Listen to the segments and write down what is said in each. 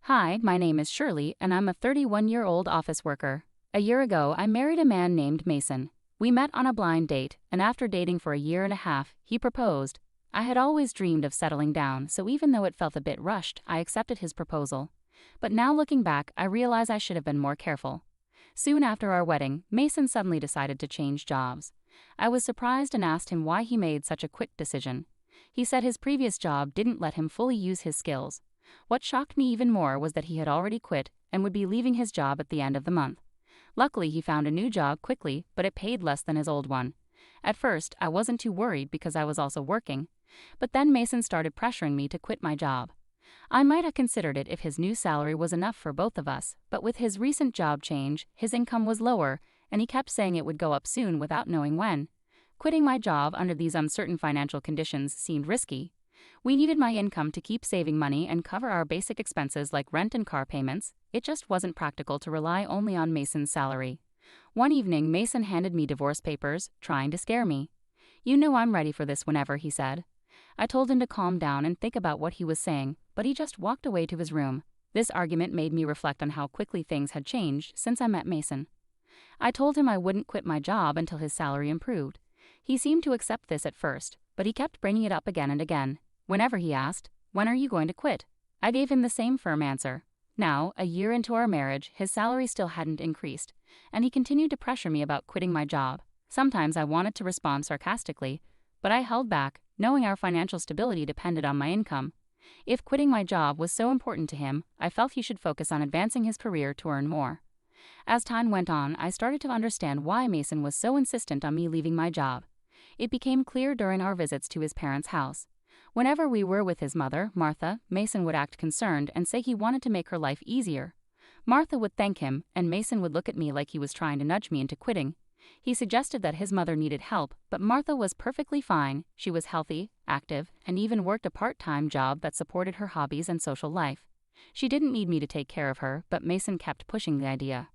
Hi, my name is Shirley, and I'm a 31-year-old office worker. A year ago, I married a man named Mason. We met on a blind date, and after dating for a year and a half, he proposed. I had always dreamed of settling down, so even though it felt a bit rushed, I accepted his proposal. But now looking back, I realize I should have been more careful. Soon after our wedding, Mason suddenly decided to change jobs. I was surprised and asked him why he made such a quick decision. He said his previous job didn't let him fully use his skills. What shocked me even more was that he had already quit and would be leaving his job at the end of the month. Luckily, he found a new job quickly, but it paid less than his old one. At first, I wasn't too worried because I was also working. But then Mason started pressuring me to quit my job. I might have considered it if his new salary was enough for both of us, but with his recent job change, his income was lower, and he kept saying it would go up soon without knowing when. Quitting my job under these uncertain financial conditions seemed risky. We needed my income to keep saving money and cover our basic expenses like rent and car payments. It just wasn't practical to rely only on Mason's salary. One evening, Mason handed me divorce papers, trying to scare me. "You know I'm ready for this whenever," he said. I told him to calm down and think about what he was saying, but he just walked away to his room. This argument made me reflect on how quickly things had changed since I met Mason. I told him I wouldn't quit my job until his salary improved. He seemed to accept this at first, but he kept bringing it up again and again. Whenever he asked, "When are you going to quit?" I gave him the same firm answer. Now, a year into our marriage, his salary still hadn't increased, and he continued to pressure me about quitting my job. Sometimes I wanted to respond sarcastically, but I held back, knowing our financial stability depended on my income. If quitting my job was so important to him, I felt he should focus on advancing his career to earn more. As time went on, I started to understand why Mason was so insistent on me leaving my job. It became clear during our visits to his parents' house. Whenever we were with his mother, Martha, Mason would act concerned and say he wanted to make her life easier. Martha would thank him, and Mason would look at me like he was trying to nudge me into quitting. He suggested that his mother needed help, but Martha was perfectly fine. She was healthy, active, and even worked a part-time job that supported her hobbies and social life. She didn't need me to take care of her, but Mason kept pushing the idea.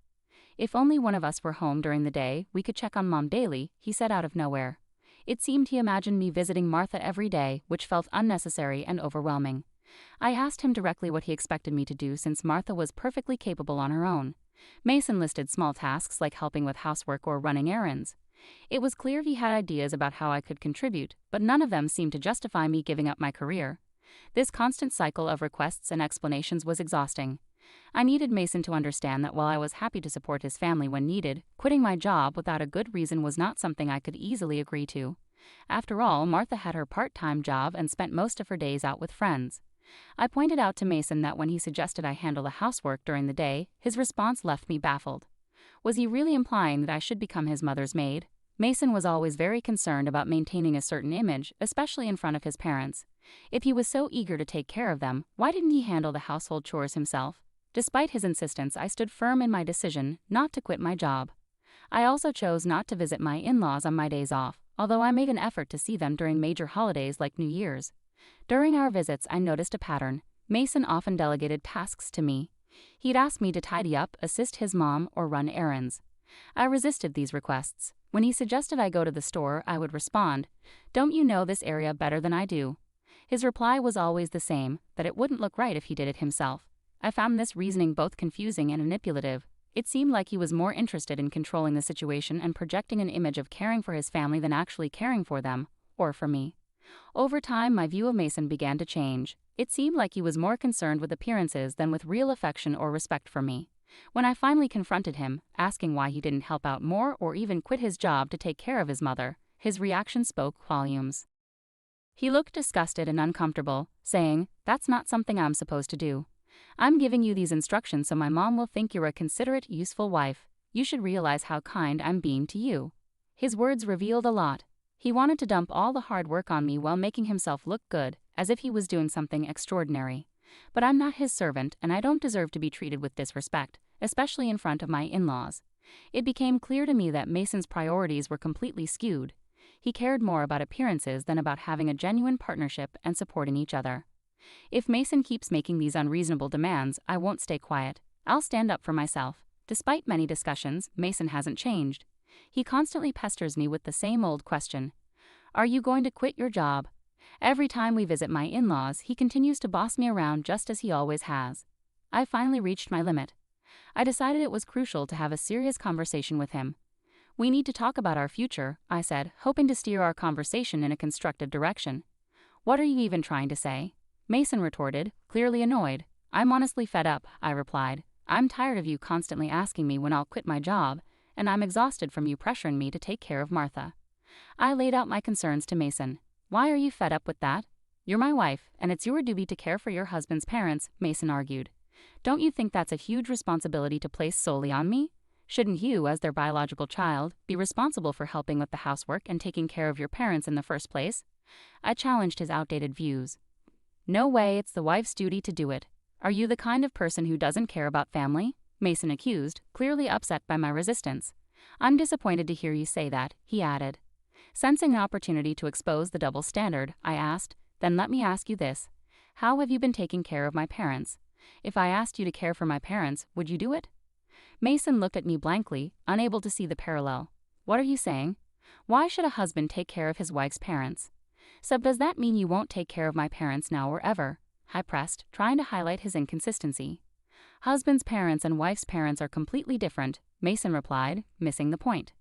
"If only one of us were home during the day, we could check on Mom daily," he said out of nowhere. It seemed he imagined me visiting Martha every day, which felt unnecessary and overwhelming. I asked him directly what he expected me to do since Martha was perfectly capable on her own. Mason listed small tasks like helping with housework or running errands. It was clear he had ideas about how I could contribute, but none of them seemed to justify me giving up my career. This constant cycle of requests and explanations was exhausting. I needed Mason to understand that while I was happy to support his family when needed, quitting my job without a good reason was not something I could easily agree to. After all, Martha had her part-time job and spent most of her days out with friends. I pointed out to Mason that when he suggested I handle the housework during the day, his response left me baffled. Was he really implying that I should become his mother's maid? Mason was always very concerned about maintaining a certain image, especially in front of his parents. If he was so eager to take care of them, why didn't he handle the household chores himself? Despite his insistence, I stood firm in my decision not to quit my job. I also chose not to visit my in-laws on my days off, although I made an effort to see them during major holidays like New Year's. During our visits, I noticed a pattern. Mason often delegated tasks to me. He'd ask me to tidy up, assist his mom, or run errands. I resisted these requests. When he suggested I go to the store, I would respond, "Don't you know this area better than I do?" His reply was always the same, that it wouldn't look right if he did it himself. I found this reasoning both confusing and manipulative. It seemed like he was more interested in controlling the situation and projecting an image of caring for his family than actually caring for them, or for me. Over time, my view of Mason began to change. It seemed like he was more concerned with appearances than with real affection or respect for me. When I finally confronted him, asking why he didn't help out more or even quit his job to take care of his mother, his reaction spoke volumes. He looked disgusted and uncomfortable, saying, "That's not something I'm supposed to do. I'm giving you these instructions so my mom will think you're a considerate, useful wife. You should realize how kind I'm being to you." His words revealed a lot. He wanted to dump all the hard work on me while making himself look good, as if he was doing something extraordinary. But I'm not his servant, and I don't deserve to be treated with disrespect, especially in front of my in-laws. It became clear to me that Mason's priorities were completely skewed. He cared more about appearances than about having a genuine partnership and supporting each other. If Mason keeps making these unreasonable demands, I won't stay quiet. I'll stand up for myself. Despite many discussions, Mason hasn't changed. He constantly pesters me with the same old question. "Are you going to quit your job?" Every time we visit my in-laws, he continues to boss me around just as he always has. I finally reached my limit. I decided it was crucial to have a serious conversation with him. We need to talk about our future, I said, hoping to steer our conversation in a constructive direction. What are you even trying to say? Mason retorted, clearly annoyed. I'm honestly fed up, I replied. I'm tired of you constantly asking me when I'll quit my job, and I'm exhausted from you pressuring me to take care of Martha. I laid out my concerns to Mason. Why are you fed up with that? You're my wife, and it's your duty to care for your husband's parents, Mason argued. Don't you think that's a huge responsibility to place solely on me? Shouldn't you, as their biological child, be responsible for helping with the housework and taking care of your parents in the first place? I challenged his outdated views. No way, it's the wife's duty to do it. Are you the kind of person who doesn't care about family? Mason accused, clearly upset by my resistance. I'm disappointed to hear you say that, he added. Sensing an opportunity to expose the double standard, I asked, then let me ask you this. How have you been taking care of my parents? If I asked you to care for my parents, would you do it? Mason looked at me blankly, unable to see the parallel. What are you saying? Why should a husband take care of his wife's parents? So does that mean you won't take care of my parents now or ever? I pressed, trying to highlight his inconsistency. Husband's parents and wife's parents are completely different, Mason replied, missing the point.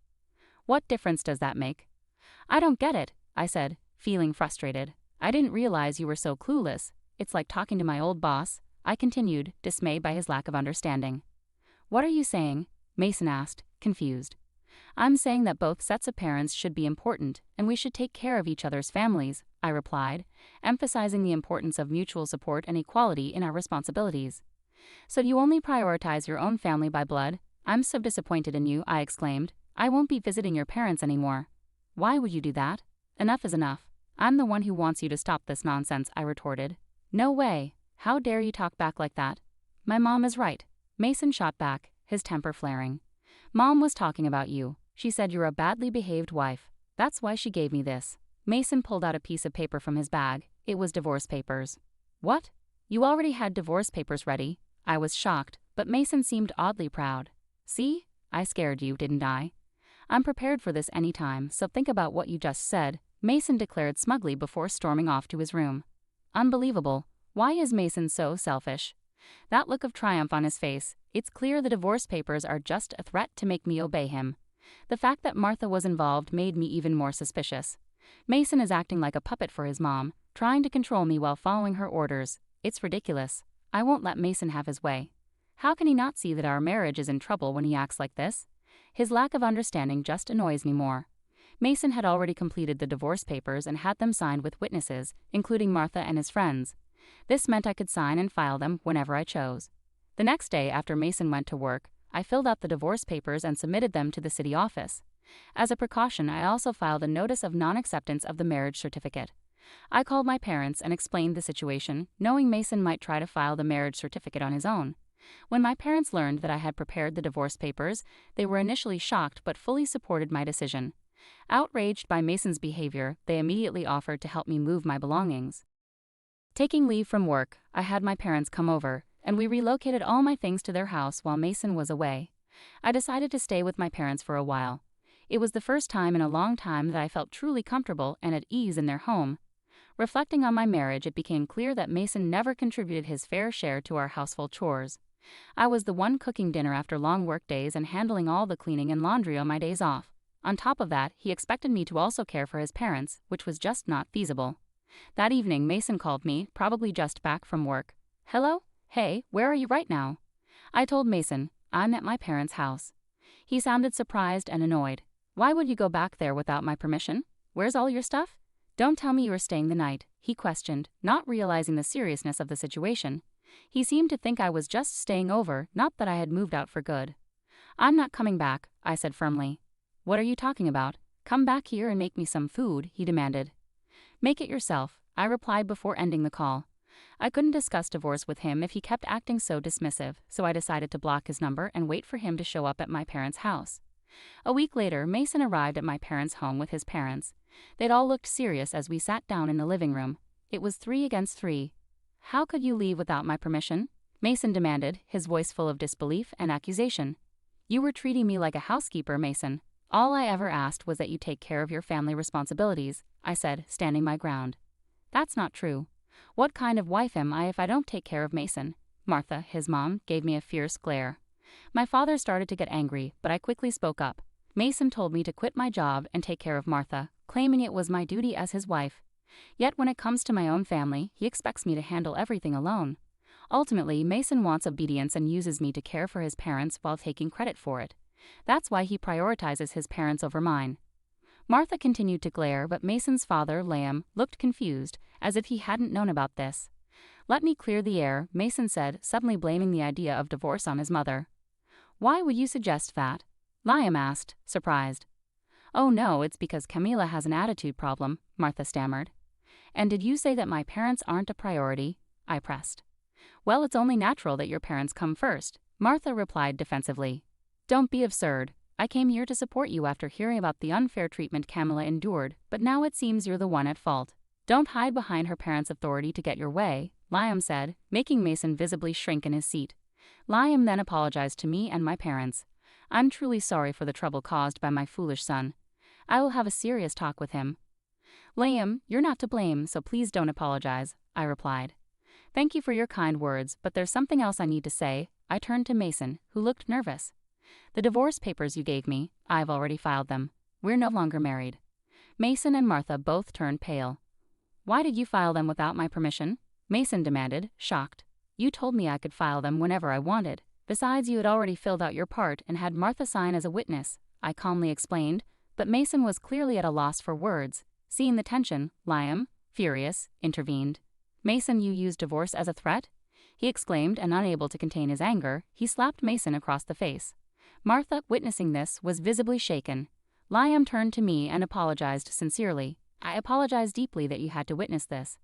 What difference does that make? I don't get it, I said, feeling frustrated. I didn't realize you were so clueless. It's like talking to my old boss, I continued, dismayed by his lack of understanding. What are you saying? Mason asked, confused. I'm saying that both sets of parents should be important, and we should take care of each other's families, I replied, emphasizing the importance of mutual support and equality in our responsibilities. So you only prioritize your own family by blood? I'm so disappointed in you, I exclaimed. I won't be visiting your parents anymore. Why would you do that? Enough is enough. I'm the one who wants you to stop this nonsense, I retorted. No way. How dare you talk back like that? My mom is right. Mason shot back, his temper flaring. Mom was talking about you. She said you're a badly behaved wife. That's why she gave me this. Mason pulled out a piece of paper from his bag. It was divorce papers. What? You already had divorce papers ready? I was shocked, but Mason seemed oddly proud. See? I scared you, didn't I? I'm prepared for this anytime, so think about what you just said, Mason declared smugly before storming off to his room. Unbelievable. Why is Mason so selfish? That look of triumph on his face, it's clear the divorce papers are just a threat to make me obey him. The fact that Martha was involved made me even more suspicious. Mason is acting like a puppet for his mom, trying to control me while following her orders. It's ridiculous. I won't let Mason have his way. How can he not see that our marriage is in trouble when he acts like this? His lack of understanding just annoys me more. Mason had already completed the divorce papers and had them signed with witnesses, including Martha and his friends. This meant I could sign and file them whenever I chose. The next day after Mason went to work, I filled out the divorce papers and submitted them to the city office. As a precaution, I also filed a notice of non-acceptance of the marriage certificate. I called my parents and explained the situation, knowing Mason might try to file the marriage certificate on his own. When my parents learned that I had prepared the divorce papers, they were initially shocked but fully supported my decision. Outraged by Mason's behavior, they immediately offered to help me move my belongings. Taking leave from work, I had my parents come over, and we relocated all my things to their house while Mason was away. I decided to stay with my parents for a while. It was the first time in a long time that I felt truly comfortable and at ease in their home. Reflecting on my marriage, it became clear that Mason never contributed his fair share to our household chores. I was the one cooking dinner after long work days and handling all the cleaning and laundry on my days off. On top of that, he expected me to also care for his parents, which was just not feasible. That evening, Mason called me, probably just back from work. Hello? Hey, where are you right now? I told Mason, I'm at my parents' house. He sounded surprised and annoyed. Why would you go back there without my permission? Where's all your stuff? Don't tell me you were staying the night, he questioned, not realizing the seriousness of the situation. He seemed to think I was just staying over, not that I had moved out for good. I'm not coming back, I said firmly. What are you talking about? Come back here and make me some food, he demanded. Make it yourself, I replied before ending the call. I couldn't discuss divorce with him if he kept acting so dismissive, so I decided to block his number and wait for him to show up at my parents' house. A week later, Mason arrived at my parents' home with his parents. They'd all looked serious as we sat down in the living room. It was 3 against 3. How could you leave without my permission? Mason demanded, his voice full of disbelief and accusation. You were treating me like a housekeeper, Mason. All I ever asked was that you take care of your family responsibilities, I said, standing my ground. That's not true. What kind of wife am I if I don't take care of Mason? Martha, his mom, gave me a fierce glare. My father started to get angry, but I quickly spoke up. Mason told me to quit my job and take care of Martha, claiming it was my duty as his wife. Yet when it comes to my own family, he expects me to handle everything alone. Ultimately, Mason wants obedience and uses me to care for his parents while taking credit for it. That's why he prioritizes his parents over mine. Martha continued to glare, but Mason's father, Liam, looked confused, as if he hadn't known about this. "Let me clear the air," Mason said, suddenly blaming the idea of divorce on his mother. "Why would you suggest that?" Liam asked, surprised. "Oh no, it's because Camila has an attitude problem," Martha stammered. "And did you say that my parents aren't a priority?" I pressed. "Well, it's only natural that your parents come first," Martha replied defensively. "Don't be absurd. I came here to support you after hearing about the unfair treatment Camila endured, but now it seems you're the one at fault. Don't hide behind her parents' authority to get your way," Liam said, making Mason visibly shrink in his seat. Liam then apologized to me and my parents. "I'm truly sorry for the trouble caused by my foolish son. I will have a serious talk with him." "Liam, you're not to blame, so please don't apologize," I replied. "Thank you for your kind words, but there's something else I need to say." I turned to Mason, who looked nervous. "The divorce papers you gave me, I've already filed them. We're no longer married." Mason and Martha both turned pale. "Why did you file them without my permission?" Mason demanded, shocked. "You told me I could file them whenever I wanted. Besides, you had already filled out your part and had Martha sign as a witness," I calmly explained, but Mason was clearly at a loss for words. Seeing the tension, Liam, furious, intervened. "Mason, you used divorce as a threat?" he exclaimed, and unable to contain his anger, he slapped Mason across the face. Martha, witnessing this, was visibly shaken. Liam turned to me and apologized sincerely. "I apologize deeply that you had to witness this.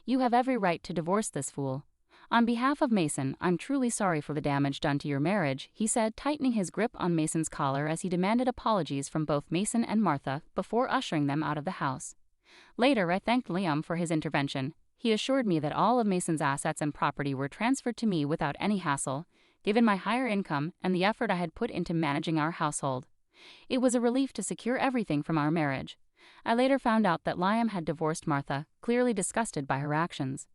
You have every right to divorce this fool. On behalf of Mason, I'm truly sorry for the damage done to your marriage," he said, tightening his grip on Mason's collar as he demanded apologies from both Mason and Martha before ushering them out of the house. Later, I thanked Liam for his intervention. He assured me that all of Mason's assets and property were transferred to me without any hassle, given my higher income and the effort I had put into managing our household. It was a relief to secure everything from our marriage. I later found out that Liam had divorced Martha, clearly disgusted by her actions.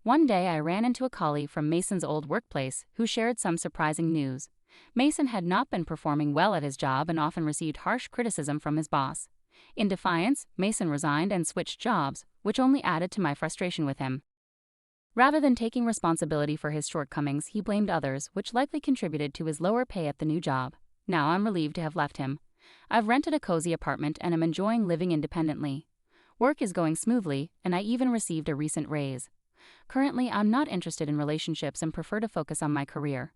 One day I ran into a colleague from Mason's old workplace who shared some surprising news. Mason had not been performing well at his job and often received harsh criticism from his boss. In defiance, Mason resigned and switched jobs, which only added to my frustration with him. Rather than taking responsibility for his shortcomings, he blamed others, which likely contributed to his lower pay at the new job. Now I'm relieved to have left him. I've rented a cozy apartment and am enjoying living independently. Work is going smoothly, and I even received a recent raise. Currently, I'm not interested in relationships and prefer to focus on my career.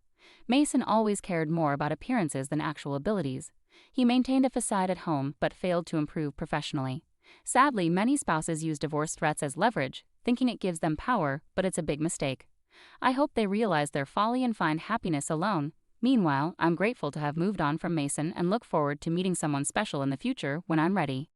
Mason always cared more about appearances than actual abilities. He maintained a facade at home but failed to improve professionally. Sadly, many spouses use divorce threats as leverage, thinking it gives them power, but it's a big mistake. I hope they realize their folly and find happiness alone. Meanwhile, I'm grateful to have moved on from Mason and look forward to meeting someone special in the future when I'm ready.